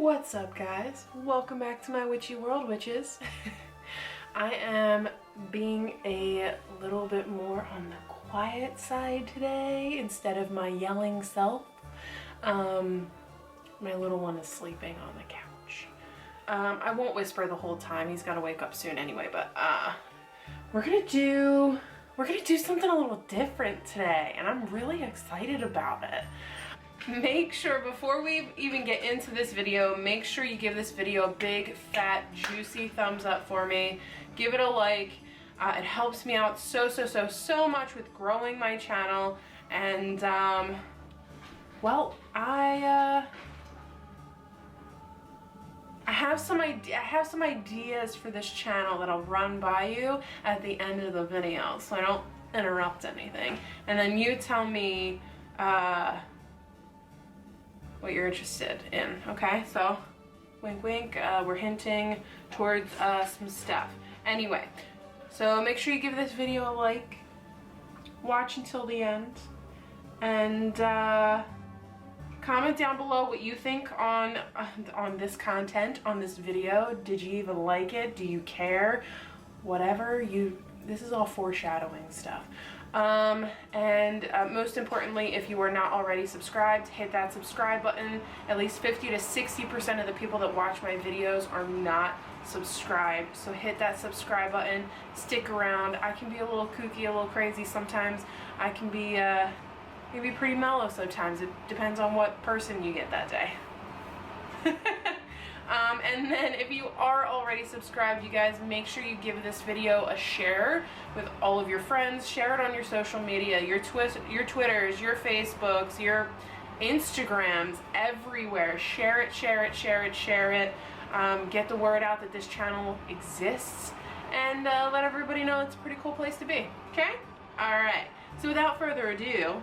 What's up, guys? Welcome back to my witchy world, witches. I am being a little bit more on the quiet side today instead of my yelling self. My little one is sleeping on the couch. I won't whisper the whole time. He's got to wake up soon anyway, but we're gonna do something a little different today, and I'm really excited about it. Make sure, before we even get into this video, make sure you give this video a big, fat, juicy thumbs up for me. Give it a like. It helps me out so much with growing my channel. And, well, I have some ideas for this channel that I'll run by you at the end of the video, so I don't interrupt anything. And then you tell me, what you're interested in, okay? So, wink wink, we're hinting towards some stuff. Anyway, so make sure you give this video a like, watch until the end, and comment down below what you think on this content, on this video. Did you even like it? Do you care? Whatever, this is all foreshadowing stuff. Most importantly, if you are not already subscribed, hit that subscribe button. At least 50 to 60% of the people that watch my videos are not subscribed, so hit that subscribe button. Stick around. I can be a little kooky, a little crazy sometimes. I can be maybe pretty mellow sometimes. It depends on what person you get that day. And then if you are already subscribed, you guys, make sure you give this video a share with all of your friends. Share it on your social media, your Twitters, your Facebooks, your Instagrams, everywhere. Share it, share it, share it, share it. Get the word out that this channel exists, and let everybody know it's a pretty cool place to be, okay? Alright, so without further ado,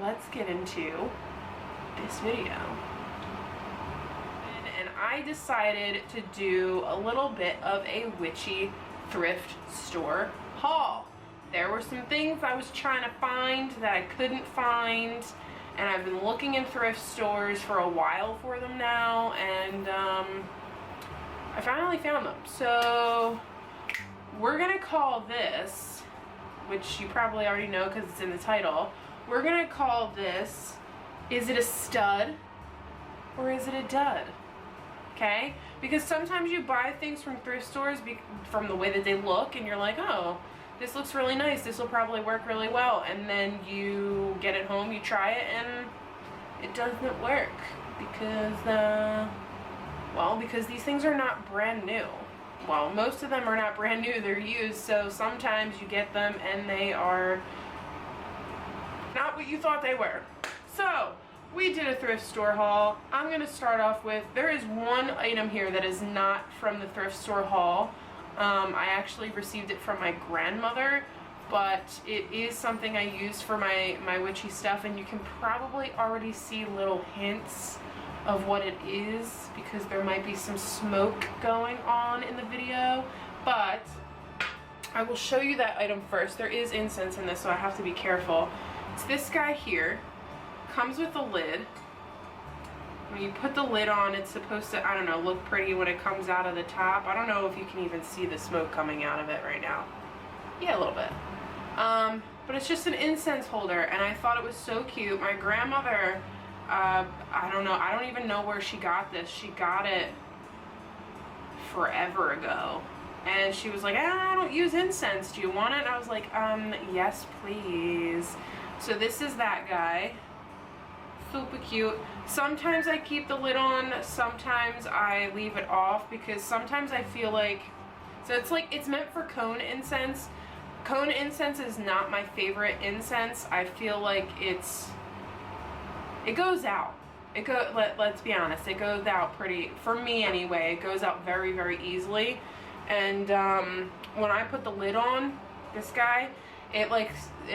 let's get into this video. I decided to do a little bit of a witchy thrift store haul. There were some things I was trying to find that I couldn't find, and I've been looking in thrift stores for a while for them now, and I finally found them. So we're gonna call this, which you probably already know because it's in the title, we're gonna call this, is it a stud or is it a dud? Okay? Because sometimes you buy things from thrift stores from the way that they look, and you're like, oh, this looks really nice, this will probably work really well, and then you get it home, you try it, and it doesn't work because, well, because these things are not brand new. Well, most of them are not brand new, they're used, so sometimes you get them and they are not what you thought they were. So, we did a thrift store haul. I'm gonna start off with, there is one item here that is not from the thrift store haul. I actually received it from my grandmother, but it is something I use for my witchy stuff, and you can probably already see little hints of what it is because there might be some smoke going on in the video, but I will show you that item first. There is incense in this, so I have to be careful. It's this guy here. Comes with a lid. When you put the lid on, it's supposed to, I don't know, look pretty when it comes out of the top. I don't know if you can even see the smoke coming out of it right now. Yeah, a little bit. But it's just an incense holder, and I thought it was so cute. My grandmother, I don't know, I don't even know where she got this. She got it forever ago. And she was like, I don't use incense. Do you want it? And I was like, yes, please. So this is that guy. Super cute. Sometimes I keep the lid on, sometimes I leave it off, because sometimes I feel like, so it's meant for cone incense. Cone incense is not my favorite incense. I feel like it goes out. Let's be honest, it goes out pretty, for me anyway, it goes out very easily. And when I put the lid on this guy, it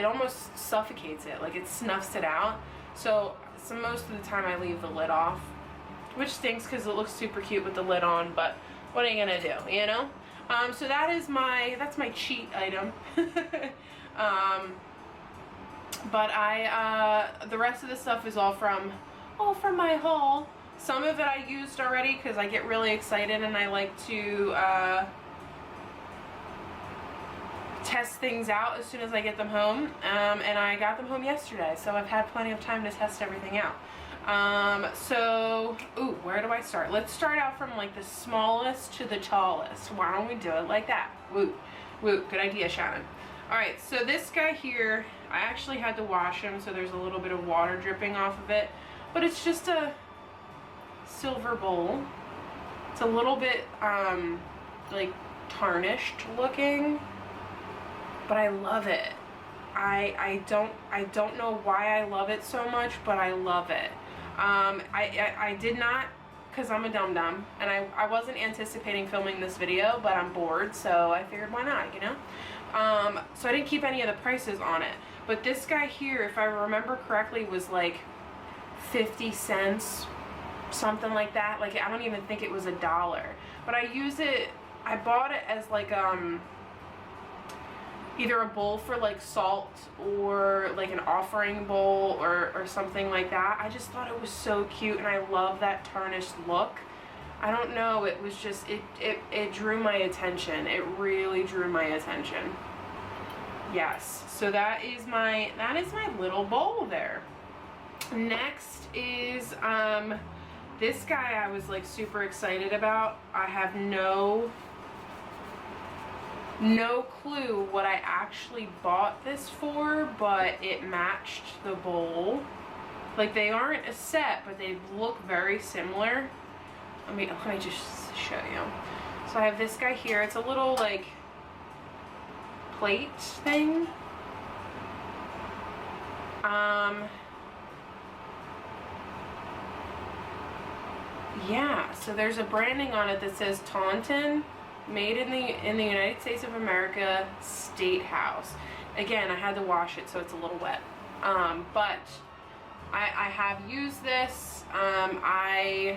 almost suffocates it, like it snuffs it out. So most of the time I leave the lid off, which stinks because it looks super cute with the lid on, but what are you gonna do, you know? So that's my cheat item. But the rest of the stuff is all from my haul. Some of it I used already because I get really excited and I like to test things out as soon as I get them home. And I got them home yesterday, so I've had plenty of time to test everything out. Ooh, where do I start? Let's start out from like the smallest to the tallest. Why don't we do it like that? Woo, woo, good idea, Shannon. All right, so this guy here, I actually had to wash him, so there's a little bit of water dripping off of it, but it's just a silver bowl. It's a little bit, like tarnished looking, but I love it. I don't know why I love it so much, but I love it. I did not, because I'm a dum-dum, and I wasn't anticipating filming this video, but I'm bored, so I figured why not, you know? So I didn't keep any of the prices on it. But this guy here, if I remember correctly, was like 50 cents, something like that. Like, I don't even think it was $1. But I use it, I bought it as like, either a bowl for like salt or like an offering bowl or something like that. I just thought it was so cute, and I love that tarnished look. I don't know, it was just, it drew my attention. It really drew my attention. Yes, so that is my little bowl there. Next is this guy I was like super excited about. I have no clue what I actually bought this for, but it matched the bowl. Like, they aren't a set, but they look very similar. Let me just show you. So I have this guy here. It's a little like plate thing. Yeah, so there's a branding on it that says Taunton, made in the United States of America, State House. Again, I had to wash it, so it's a little wet. But I have used this. I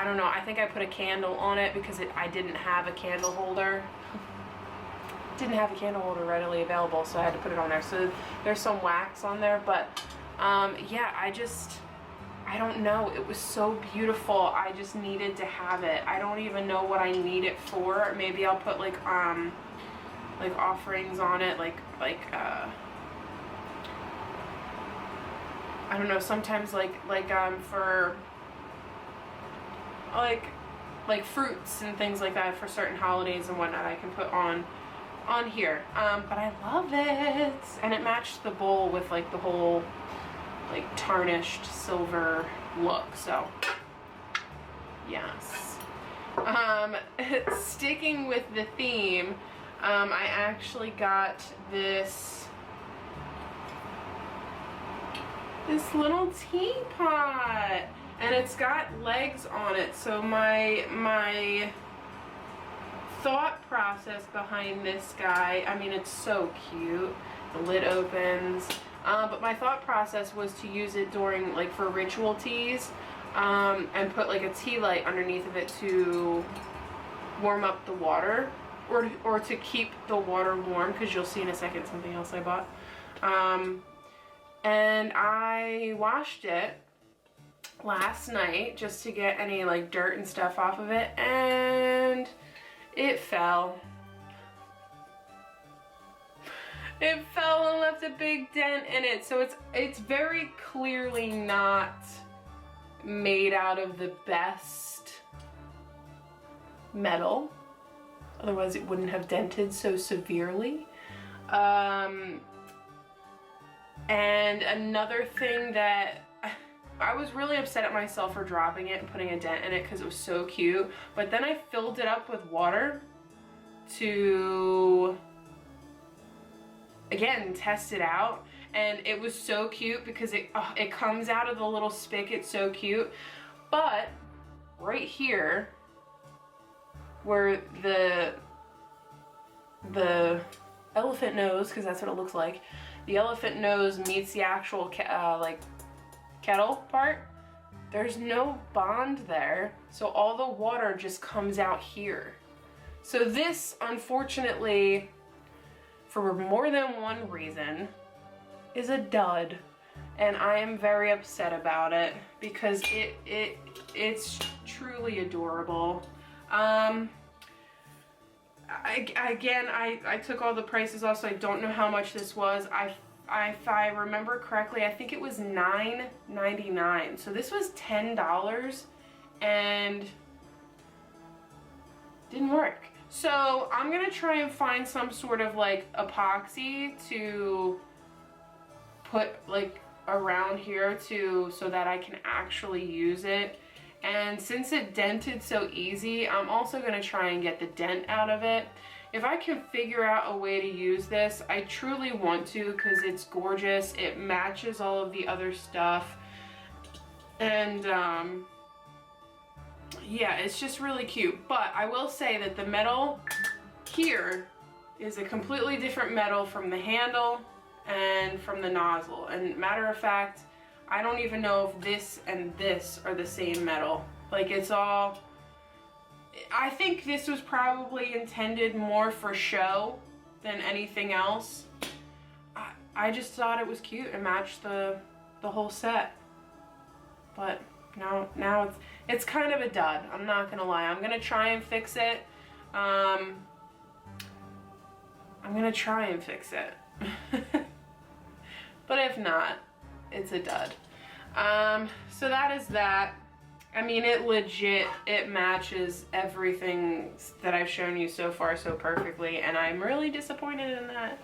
don't know, I think I put a candle on it because I didn't have a candle holder. Didn't have a candle holder readily available, so I had to put it on there. So there's some wax on there, but yeah, I don't know, it was so beautiful. I just needed to have it. I don't even know what I need it for. Maybe I'll put like offerings on it, like I don't know, sometimes for like fruits and things like that for certain holidays and whatnot, I can put on here. But I love it, and it matched the bowl with like the whole like tarnished silver look. So yes. Sticking with the theme, I actually got this little teapot, and it's got legs on it. So my thought process behind this guy, I mean, it's so cute. The lid opens. But my thought process was to use it during, like, for ritual teas, and put like a tea light underneath of it to warm up the water, or to keep the water warm, because you'll see in a second something else I bought. And I washed it last night just to get any like dirt and stuff off of it, and it fell. It fell and left a big dent in it. So it's very clearly not made out of the best metal. Otherwise it wouldn't have dented so severely. And another thing that I was really upset at myself for dropping it and putting a dent in it because it was so cute. But then I filled it up with water to, again, test it out, and it was so cute because it comes out of the little spigot, so cute. But right here, where the elephant nose, because that's what it looks like, the elephant nose meets the actual like kettle part, there's no bond there, so all the water just comes out here. So this, unfortunately, for more than one reason, is a dud. and I am very upset about it because it's truly adorable. I took all the prices off, so I don't know how much this was. If I remember correctly, I think it was $9.99. So this was $10 and didn't work. So I'm gonna try and find some sort of like epoxy to put like around here so that I can actually use it. And since it dented so easy, I'm also gonna try and get the dent out of it. If I can figure out a way to use this, I truly want to, because it's gorgeous. It matches all of the other stuff. And yeah, it's just really cute. But I will say that the metal here is a completely different metal from the handle and from the nozzle. And matter of fact, I don't even know if this and this are the same metal. Like, it's all, I think this was probably intended more for show than anything else. I just thought it was cute and matched the whole set. But now it's kind of a dud. I'm not gonna lie. I'm gonna try and fix it. I'm gonna try and fix it. But if not, it's a dud. So that is that. I mean, it matches everything that I've shown you so far so perfectly, and I'm really disappointed in that.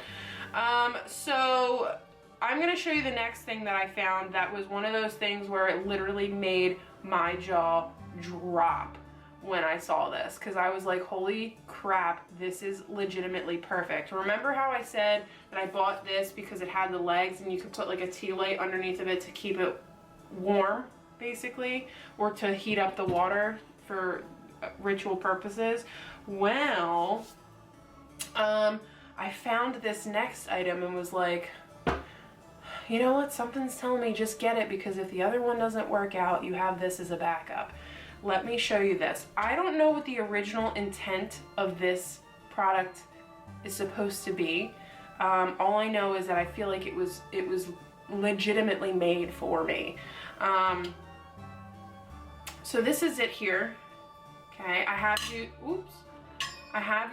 So I'm gonna show you the next thing that I found that was one of those things where it literally made my jaw drop when I saw this, because I was like, holy crap, this is legitimately perfect. Remember how I said that I bought this because it had the legs and you could put like a tea light underneath of it to keep it warm, basically, or to heat up the water for ritual purposes? Well, I found this next item and was like, you know what, something's telling me just get it, because if the other one doesn't work out, you have this as a backup. Let me show you this. I don't know what the original intent of this product is supposed to be. All I know is that I feel like it was legitimately made for me. So this is it here. Okay, I have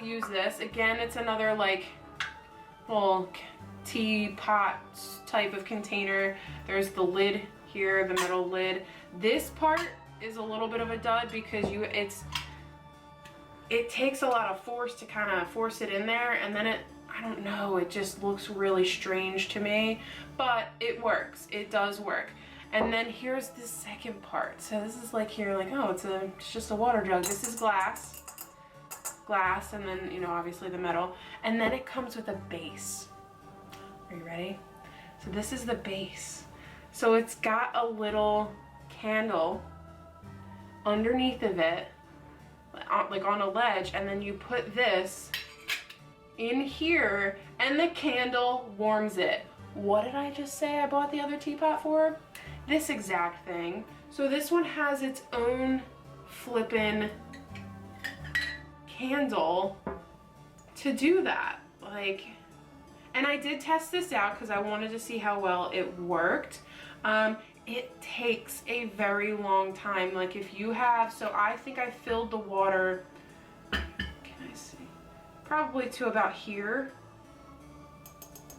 used this. Again, it's another like little teapot type of container. There's the lid here, the metal lid. This part is a little bit of a dud because it takes a lot of force to kind of force it in there, and then I don't know, it just looks really strange to me, but it works. It does work. And then here's the second part. So this is like here, like, oh, it's just a water jug. This is glass, and then, you know, obviously the metal. And then it comes with a base. Are you ready? So this is the base. So it's got a little candle underneath of it, like on a ledge, and then you put this in here and the candle warms it. What did I just say I bought the other teapot for? This exact thing. So this one has its own flippin' candle to do that. Like, and I did test this out because I wanted to see how well it worked. It takes a very long time. Like, if you have, so I think I filled the water, can I see? Probably to about here.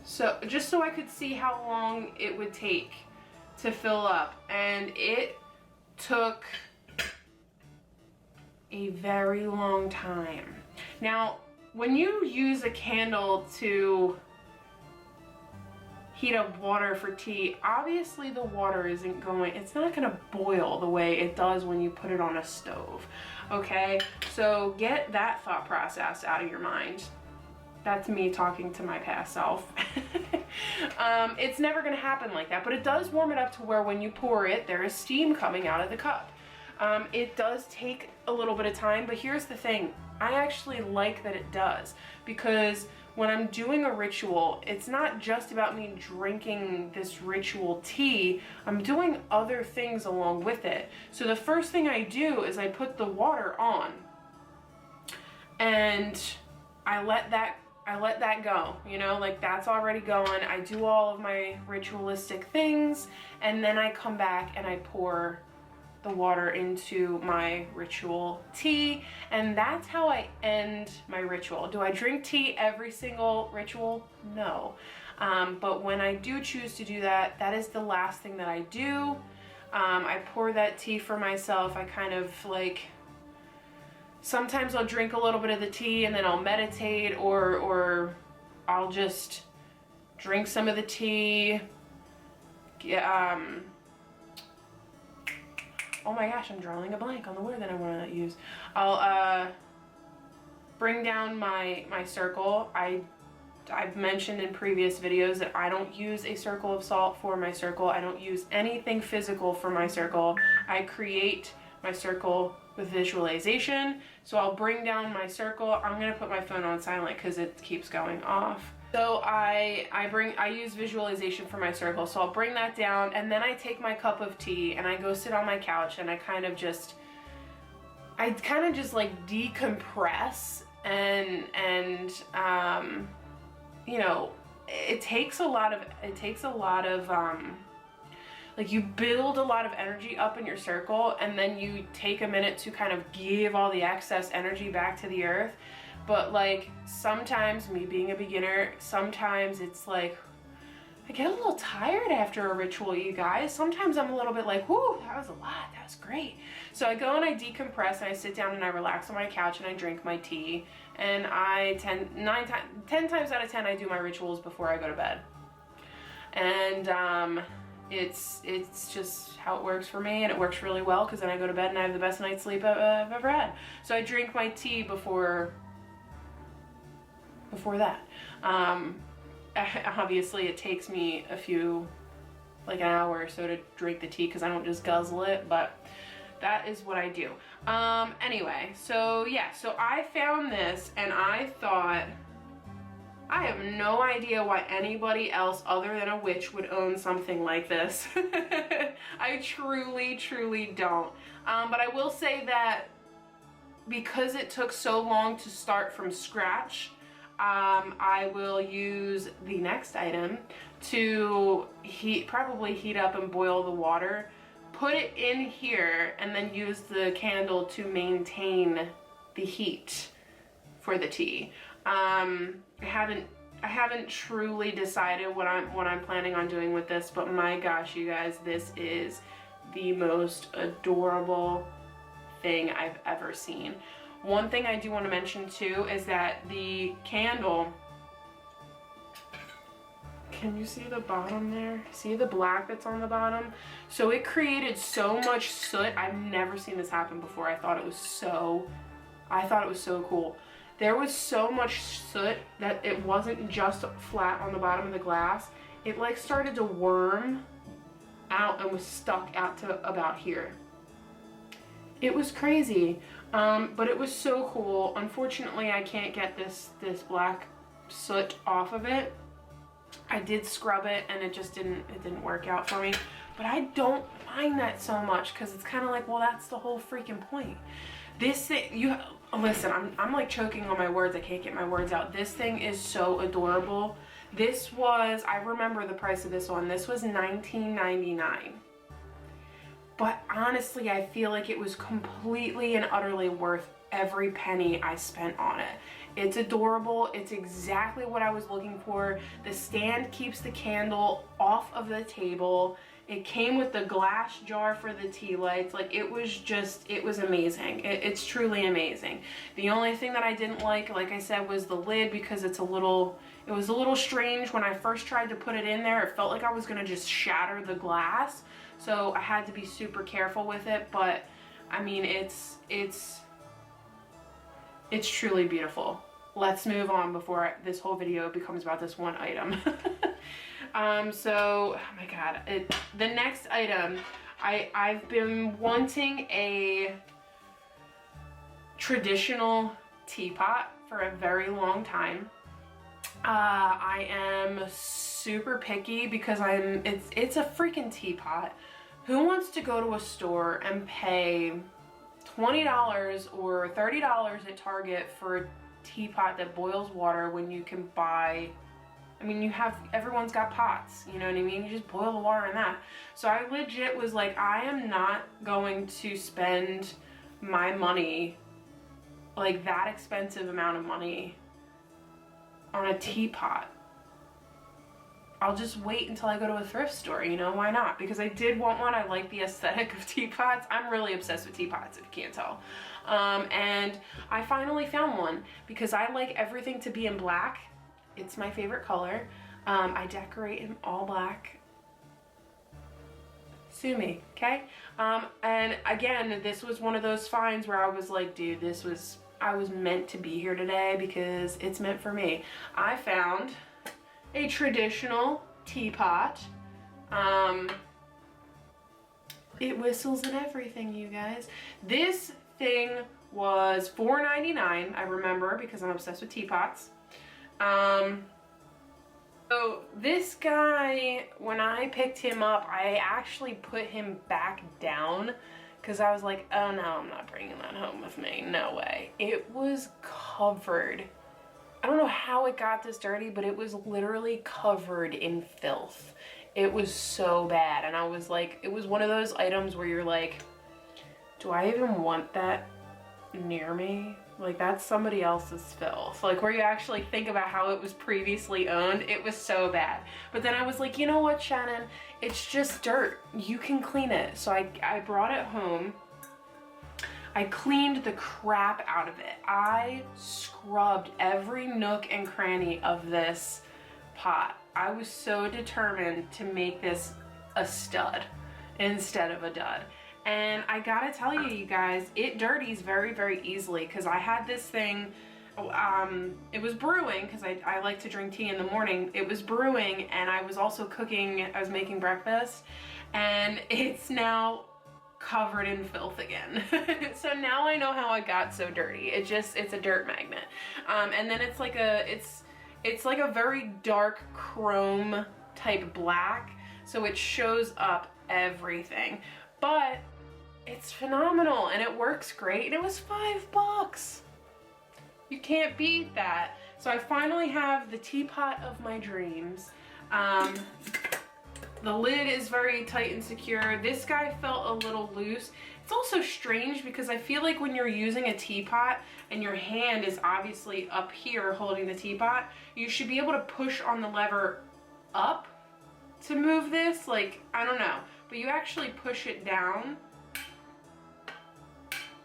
So just so I could see how long it would take to fill up, and it took a very long time. Now, when you use a candle to heat up water for tea, obviously the water isn't going, it's not gonna boil the way it does when you put it on a stove, okay? So get that thought process out of your mind. That's me talking to my past self. It's never gonna happen like that, but it does warm it up to where when you pour it, there is steam coming out of the cup. It does take a little bit of time, but here's the thing. I actually like that it does, because when I'm doing a ritual, it's not just about me drinking this ritual tea, I'm doing other things along with it. So the first thing I do is I put the water on, and I let that I let that go, you know, like that's already going. I do all of my ritualistic things, and then I come back and I pour the water into my ritual tea, and that's how I end my ritual. Do I drink tea every single ritual? No. But when I do choose to do that, that is the last thing that I do. I pour that tea for myself. I kind of like, sometimes I'll drink a little bit of the tea and then I'll meditate, or I'll just drink some of the tea. Oh my gosh, I'm drawing a blank on the word that I want to use. I'll bring down my circle. I've mentioned in previous videos that I don't use a circle of salt for my circle. I don't use anything physical for my circle. I create my circle with visualization. So I'll bring down my circle. I'm gonna put my phone on silent because it keeps going off. So I use visualization for my circle. So I'll bring that down, and then I take my cup of tea and I go sit on my couch, and I kind of just like decompress, and you know, it takes a lot of like, you build a lot of energy up in your circle, and then you take a minute to kind of give all the excess energy back to the earth. But like, sometimes, me being a beginner, sometimes it's like, I get a little tired after a ritual, you guys. Sometimes I'm a little bit like, whoo, that was a lot, that was great. So I go and I decompress, and I sit down and I relax on my couch and I drink my tea. And 10 times out of 10, I do my rituals before I go to bed. And it's just how it works for me, and it works really well, because then I go to bed and I have the best night's sleep I've ever had. So I drink my tea before that. Obviously it takes me like an hour or so to drink the tea, because I don't just guzzle it, but that is what I do. Anyway, so yeah, so I found this and I thought, I have no idea why anybody else other than a witch would own something like this. I truly don't. But I will say that because it took so long to start from scratch, I will use the next item to probably heat up and boil the water, put it in here, and then use the candle to maintain the heat for the tea. I haven't truly decided what I'm planning on doing with this, but my gosh, you guys, this is the most adorable thing I've ever seen. One thing I do want to mention too is that the candle, can you see the bottom there? See the black that's on the bottom? So it created so much soot. I've never seen this happen before. I thought it was so cool. There was so much soot that it wasn't just flat on the bottom of the glass. It like started to worm out and was stuck out to about here. It was crazy, but it was so cool. Unfortunately, I can't get this black soot off of it. I did scrub it and it didn't work out for me. But I don't mind that so much, because it's kind of like, well, that's the whole freaking point. This thing, listen, I'm like choking on my words. I can't get my words out. This thing is so adorable. This was, I remember the price of this one. This was $19.99. But honestly, I feel like it was completely and utterly worth every penny I spent on it. It's adorable. It's exactly what I was looking for. The stand keeps the candle off of the table. It came with the glass jar for the tea lights. Like, it was amazing. It's truly amazing. The only thing that I didn't like I said, was the lid, because it was a little strange. When I first tried to put it in there, it felt like I was gonna just shatter the glass. So I had to be super careful with it, but I mean, it's truly beautiful. Let's move on before this whole video becomes about this one item. So, oh my God, the next item, I've been wanting a traditional teapot for a very long time. I am super picky because it's a freaking teapot. Who wants to go to a store and pay $20 or $30 at Target for teapot that boils water when you can buy, I mean, everyone's got pots, you know what I mean? You just boil the water in that. So I legit was like, I am not going to spend my money, like that expensive amount of money, on a teapot. I'll just wait until I go to a thrift store, you know, why not? Because I did want one. I like the aesthetic of teapots. I'm really obsessed with teapots, if you can't tell. And I finally found one because I like everything to be in black. It's my favorite color. I decorate in all black. Sue me, okay? And again, this was one of those finds where I was like, dude, I was meant to be here today because it's meant for me. I found a traditional teapot. It whistles and everything, you guys. This thing was $4.99, I remember, because I'm obsessed with teapots. So this guy, when I picked him up, I actually put him back down because I was like, oh no, I'm not bringing that home with me. No way. It was covered. I don't know how it got this dirty, but it was literally covered in filth. It was so bad. And I was like, it was one of those items where you're like, do I even want that near me? Like, that's somebody else's filth. Like, where you actually think about how it was previously owned, it was so bad. But then I was like, you know what, Shannon? It's just dirt. You can clean it. So I brought it home. I cleaned the crap out of it. I scrubbed every nook and cranny of this pot. I was so determined to make this a stud instead of a dud. And I gotta tell you, you guys, it dirties very, very easily because I had this thing, it was brewing because I like to drink tea in the morning. It was brewing and I was also cooking, I was making breakfast, and it's now covered in filth again. So now I know how it got so dirty. It's a dirt magnet. And then it's like a very dark chrome type black, so it shows up everything. But it's phenomenal and it works great, and it was $5. You can't beat that. So I finally have the teapot of my dreams. The lid is very tight and secure. This guy felt a little loose. It's also strange because I feel like when you're using a teapot and your hand is obviously up here holding the teapot, you should be able to push on the lever up to move this. Like, I don't know, but you actually push it down.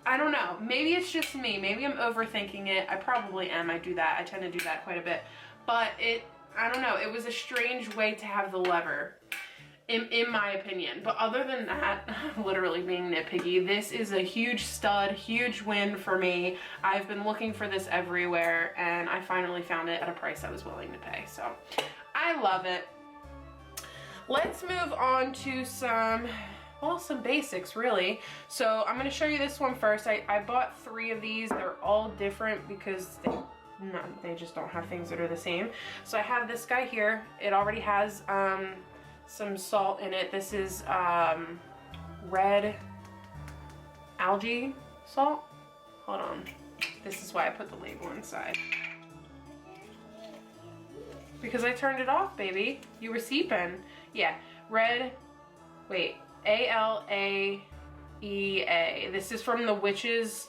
I don't know, maybe it's just me, maybe I'm overthinking it. I probably am. I do that, I tend to do that quite a bit, but I don't know, it was a strange way to have the lever, in my opinion. But other than that, literally being nitpicky, this is a huge stud, huge win for me. I've been looking for this everywhere and I finally found it at a price I was willing to pay, so I love it. Let's move on to some basics, really. So I'm going to show you this one first. I bought 3 of these. They're all different because they just don't have things that are the same. So I have this guy here. It already has some salt in it. This is red algae salt. Hold on. This is why I put the label inside. Because I turned it off, baby. You were seeping. Yeah, red, wait, ALAEA. This is from the Witches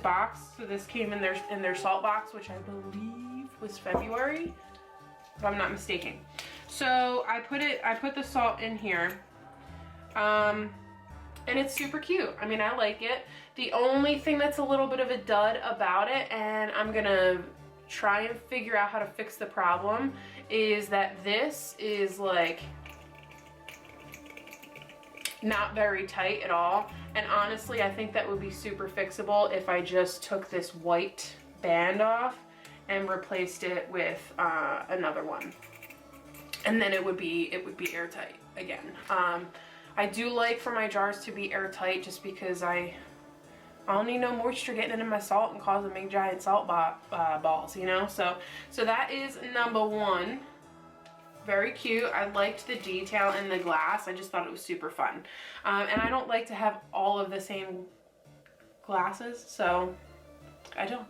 box. So this came in their salt box, which I believe was February, if I'm not mistaken. So I put the salt in here, and it's super cute. I mean, I like it. The only thing that's a little bit of a dud about it, and I'm gonna try and figure out how to fix the problem, is that this is like not very tight at all. And honestly, I think that would be super fixable if I just took this white band off and replaced it with another one, and then it would be airtight again. I do like for my jars to be airtight just because I don't need no moisture getting into my salt and causing big giant salt balls, you know. So that is number 1. Very cute. I liked the detail in the glass. I just thought it was super fun. And I don't like to have all of the same glasses, so I don't.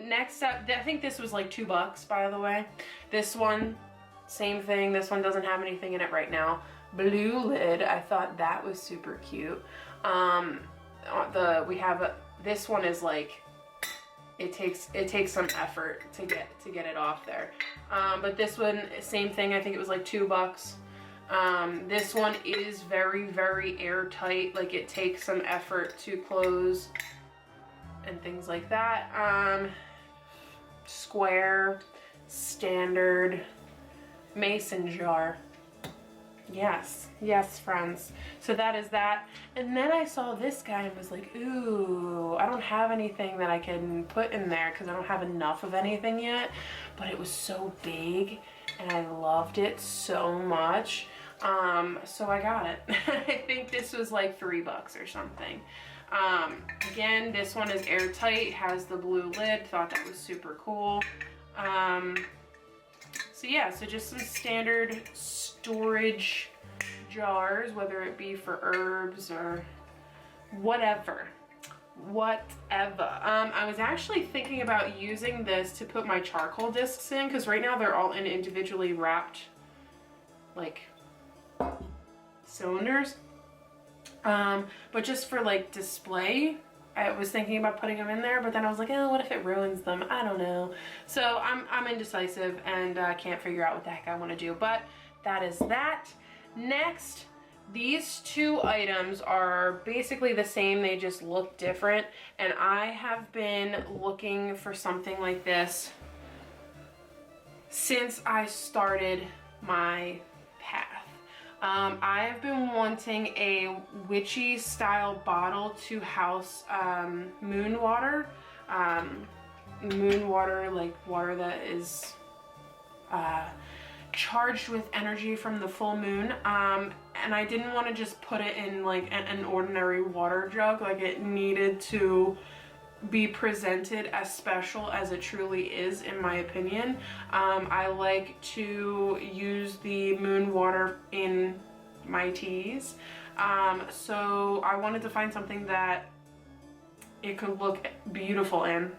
Next up, I think this was like $2, by the way. This one, same thing. This one doesn't have anything in it right now. Blue lid. I thought that was super cute. This one is like, it takes some effort to get it off there. But this one, same thing. I think it was like $2. This one is very, very airtight. Like, it takes some effort to close and things like that. Square, standard, mason jar. Yes, yes, friends. So that is that. And then I saw this guy and was like, ooh, I don't have anything that I can put in there because I don't have enough of anything yet. But it was so big and I loved it so much. So I got it. I think this was like $3 or something. Again, this one is airtight, has the blue lid. Thought that was super cool. So yeah, so just some standard storage jars, whether it be for herbs or whatever. I was actually thinking about using this to put my charcoal discs in, because right now they're all in individually wrapped like cylinders. But just for like display, I was thinking about putting them in there, but then I was like, oh, what if it ruins them? I don't know. So I'm indecisive and can't figure out what the heck I want to do, but that is that. Next, these two items are basically the same, they just look different, and I have been looking for something like this since I started my path. I've been wanting a witchy style bottle to house moon water. Moon water, like water that is charged with energy from the full moon. And I didn't want to just put it in like an ordinary water jug. Like, it needed to be presented as special as it truly is, in my opinion. I like to use the moon water in my teas. So I wanted to find something that it could look beautiful in.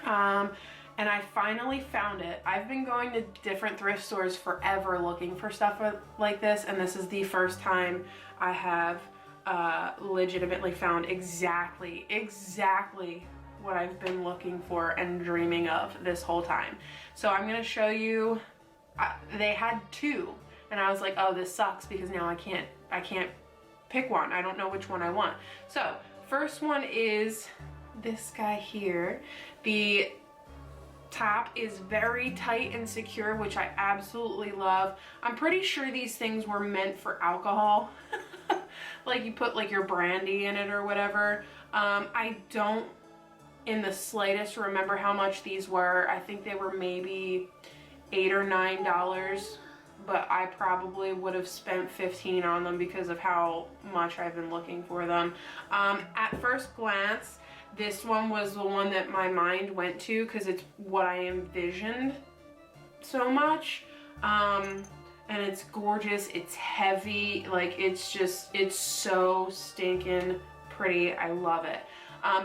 And I finally found it. I've been going to different thrift stores forever looking for stuff like this, and this is the first time I have legitimately found exactly what I've been looking for and dreaming of this whole time. So I'm gonna show you. They had two, and I was like, oh, this sucks because now I can't pick one. I don't know which one I want. So first one is this guy here. The top is very tight and secure, which I absolutely love. I'm pretty sure these things were meant for alcohol. Like, you put like your brandy in it or whatever. I don't in the slightest remember how much these were. I think they were maybe $8 or $9, but I probably would have spent $15 on them because of how much I've been looking for them. At first glance, this one was the one that my mind went to because it's what I envisioned so much. And it's gorgeous, it's heavy, like it's so stinking pretty. I love it.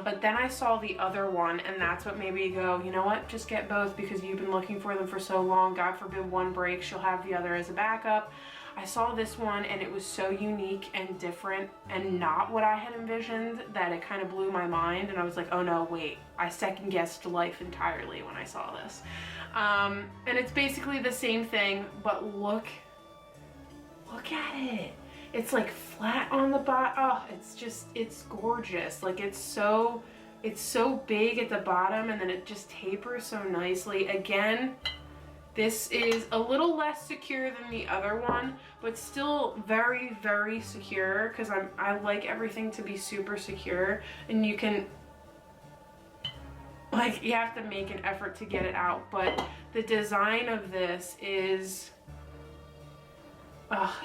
But then I saw the other one, and that's what made me go, you know what, just get both because you've been looking for them for so long. God forbid one breaks, you'll have the other as a backup. I saw this one and it was so unique and different and not what I had envisioned that it kind of blew my mind, and I was like, oh no, wait, I second guessed life entirely when I saw this. And it's basically the same thing, but look at it. It's like flat on the bottom. Oh, it's gorgeous. Like, it's so big at the bottom, and then it just tapers so nicely. Again, this is a little less secure than the other one, but still very, very secure because I like everything to be super secure, and you can, like, you have to make an effort to get it out, but the design of this is,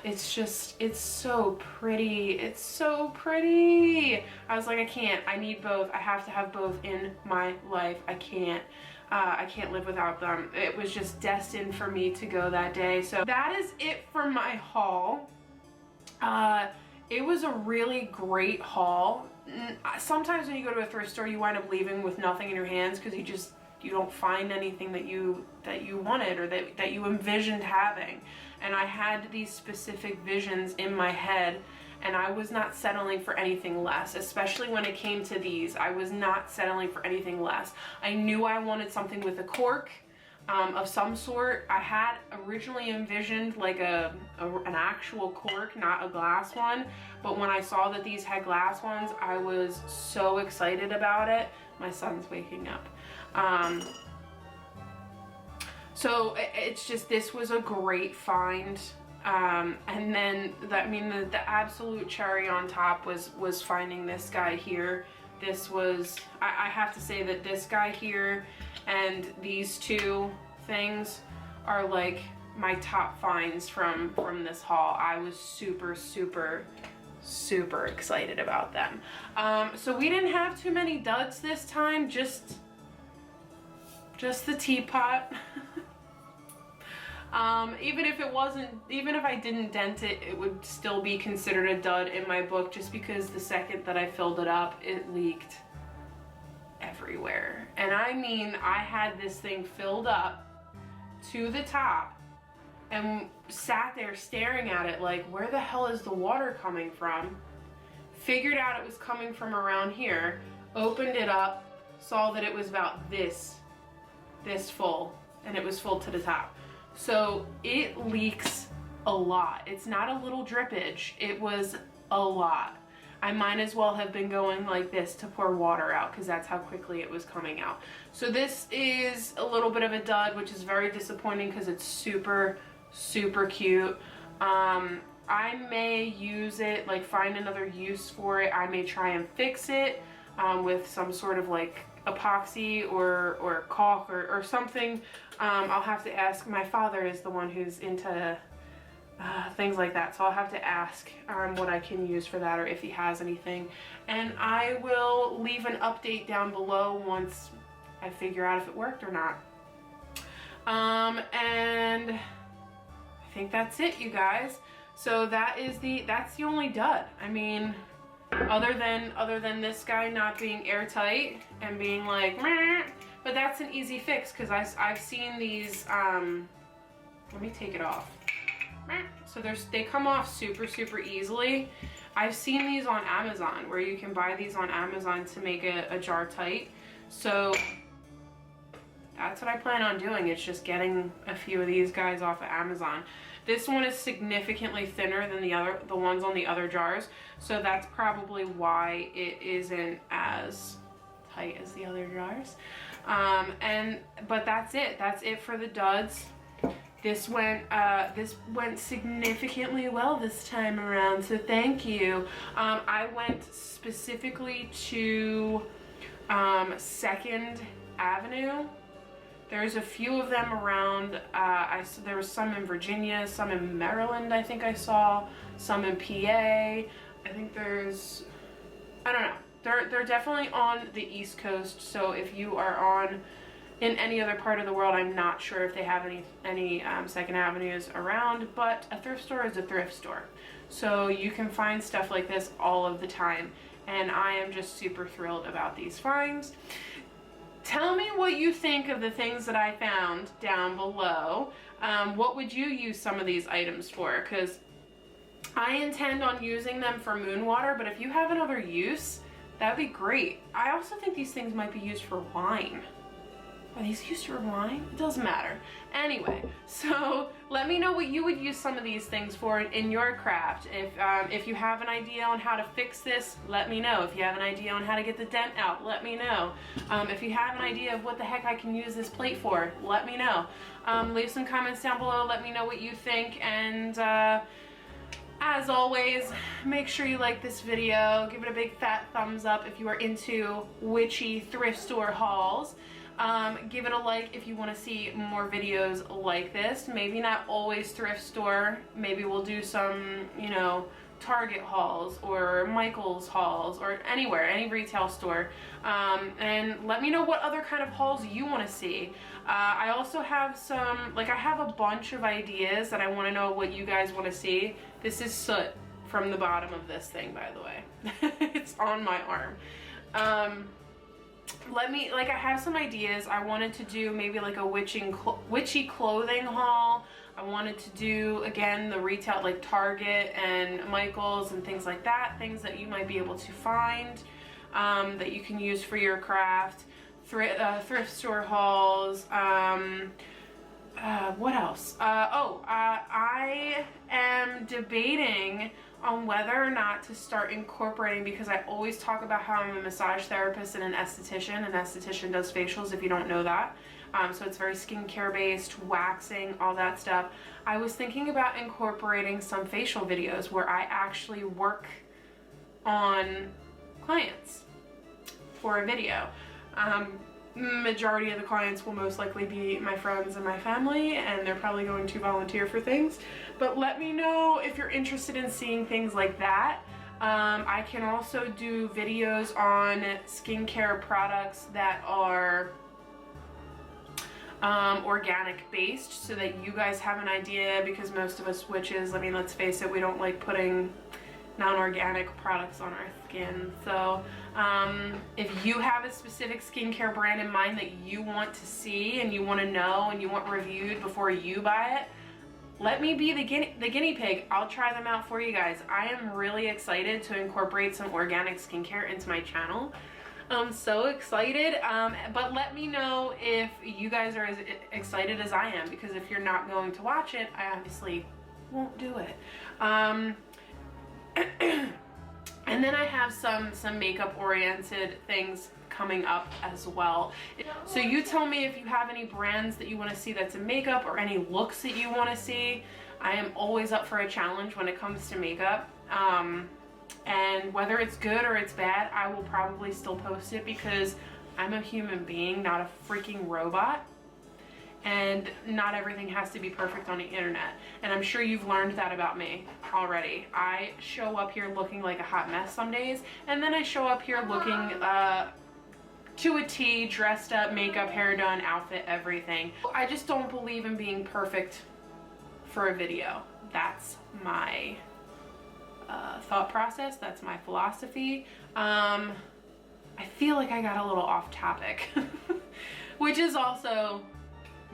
it's so pretty. It's so pretty. I was like, I need both. I have to have both in my life. I can't live without them. It was just destined for me to go that day. So that is it for my haul. It was a really great haul. sometimes when you go to a thrift store, you wind up leaving with nothing in your hands because you don't find anything that you wanted or that you envisioned having. And I had these specific visions in my head, and I was not settling for anything less, especially when it came to these. I was not settling for anything less. I knew I wanted something with a cork of some sort. I had originally envisioned like an actual cork, not a glass one, but when I saw that these had glass ones, I was so excited about it. My son's waking up. So it's just, this was a great find. And then the absolute cherry on top was finding this guy here. This was, I have to say that this guy here and these two things are like my top finds from this haul. I was super, super, super excited about them. So we didn't have too many duds this time, just the teapot. Even if I didn't dent it, it would still be considered a dud in my book, just because the second that I filled it up, it leaked everywhere. And I mean, I had this thing filled up to the top and sat there staring at it like, where the hell is the water coming from? Figured out it was coming from around here, opened it up, saw that it was about this full, and it was full to the top. So it leaks a lot. It's not a little drippage, it was a lot. I might as well have been going like this to pour water out, because that's how quickly it was coming out. So this is a little bit of a dud, which is very disappointing because it's super, super cute. I may use it, like find another use for it. I may try and fix it with some sort of like epoxy or caulk or something. I'll have to ask. My father is the one who's into things like that, so I'll have to ask what I can use for that, or if he has anything, and I will leave an update down below once I figure out if it worked or not. And I think that's it, you guys. So that's the only dud. I mean, other than this guy not being airtight and being like meh, but that's an easy fix, because I've seen these. Let me take it off. So they come off super, super easily. I've seen these on Amazon, where you can buy these on Amazon to make a jar tight. So that's what I plan on doing. It's just getting a few of these guys off of Amazon. This one is significantly thinner than the ones on the other jars, so that's probably why it isn't as tight as the other jars. But that's it. That's it for the duds. This went significantly well this time around, so thank you. I went specifically to 2nd Avenue. There's a few of them around. There was some in Virginia, some in Maryland, I think I saw, some in PA. I think there's, I don't know. They're definitely on the East Coast, so if you are in any other part of the world, I'm not sure if they have any 2nd Avenues around, but a thrift store is a thrift store. So you can find stuff like this all of the time, and I am just super thrilled about these finds. Tell me what you think of the things that I found down below. What would you use some of these items for? Because I intend on using them for moon water, but if you have another use, that'd be great. I also think these things might be used for wine. Are these used for wine? It doesn't matter. Anyway, so let me know what you would use some of these things for in your craft. If you have an idea on how to fix this, let me know. If you have an idea on how to get the dent out, let me know. If you have an idea of what the heck I can use this plate for, let me know. Leave some comments down below. Let me know what you think. And as always, make sure you like this video. Give it a big fat thumbs up if you are into witchy thrift store hauls. Give it a like if you want to see more videos like this. Maybe not always thrift store. Maybe we'll do some, you know, Target hauls or Michael's hauls or anywhere, any retail store. And let me know what other kind of hauls you want to see. I also have I have a bunch of ideas that I want to know what you guys want to see. This is soot from the bottom of this thing, by the way. It's on my arm. I have some ideas. I wanted to do maybe like a witchy clothing haul. I wanted to do, again, the retail, like Target and Michael's and things like that, things that you might be able to find that you can use for your craft. Thrift store hauls. What else? I am debating on whether or not to start incorporating, because I always talk about how I'm a massage therapist and an esthetician. An esthetician does facials, if you don't know that. So it's very skincare based, waxing, all that stuff. I was thinking about incorporating some facial videos where I actually work on clients for a video. Majority of the clients will most likely be my friends and my family, and they're probably going to volunteer for things. But let me know if you're interested in seeing things like that. I can also do videos on skincare products that are organic based, so that you guys have an idea, because most of us witches, I mean, let's face it, we don't like putting non-organic products on our skin. So if you have a specific skincare brand in mind that you want to see and you want to know and you want reviewed before you buy it, let me be the guinea pig. I'll try them out for you guys. I am really excited to incorporate some organic skincare into my channel. I'm so excited, but let me know if you guys are as excited as I am, because if you're not going to watch it, I obviously won't do it. And then I have some makeup oriented things coming up as well. So you tell me if you have any brands that you want to see that's in makeup, or any looks that you want to see. I am always up for a challenge when it comes to makeup. And whether it's good or it's bad, I will probably still post it, because I'm a human being, not a freaking robot. And not everything has to be perfect on the internet. And I'm sure you've learned that about me already. I show up here looking like a hot mess some days, and then I show up here looking to a T, dressed up, makeup, hair done, outfit, everything. I just don't believe in being perfect for a video. That's my thought process. That's my philosophy. I feel like I got a little off topic, which is also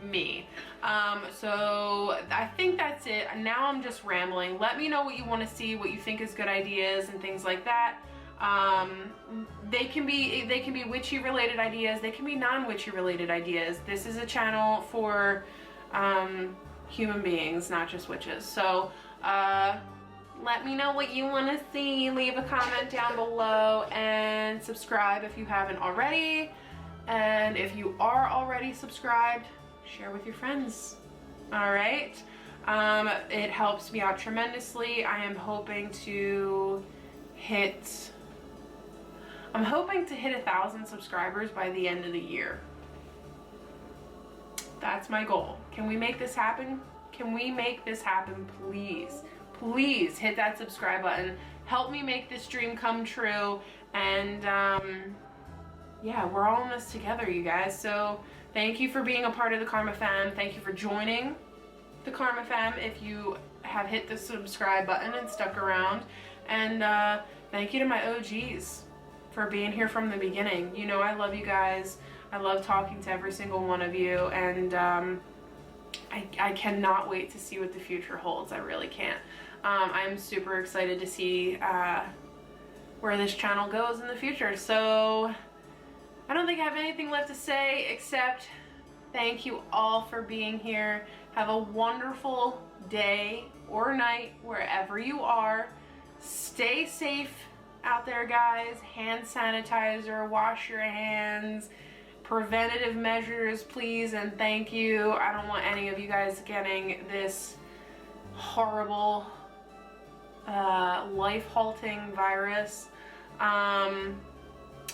me. So I think that's it. Now I'm just rambling. Let me know what you want to see, what you think is good ideas and things like that. They can be witchy related ideas, they can be non-witchy related ideas. This is a channel for human beings, not just witches. So let me know what you want to see. Leave a comment down below, and subscribe if you haven't already. And if you are already subscribed, share with your friends. All right. It helps me out tremendously. I am hoping to hit 1,000 subscribers by the end of the year. That's my goal. Can we make this happen? Can we make this happen, please? Please hit that subscribe button. Help me make this dream come true. And yeah, we're all in this together, you guys. So thank you for being a part of the Karma Fam. Thank you for joining the Karma Fam if you have hit the subscribe button and stuck around. And thank you to my OGs for being here from the beginning. You know, I love you guys. I love talking to every single one of you. And I cannot wait to see what the future holds. I really can't. I'm super excited to see where this channel goes in the future. So I don't think I have anything left to say except thank you all for being here. Have a wonderful day or night wherever you are. Stay safe out there, guys. Hand sanitizer, wash your hands, preventative measures, please and thank you. I don't want any of you guys getting this horrible life-halting virus.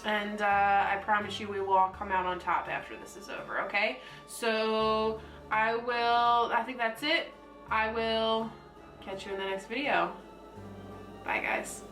And I promise you we will all come out on top after this is over, okay? So I think that's it. I will catch you in the next video. Bye, guys.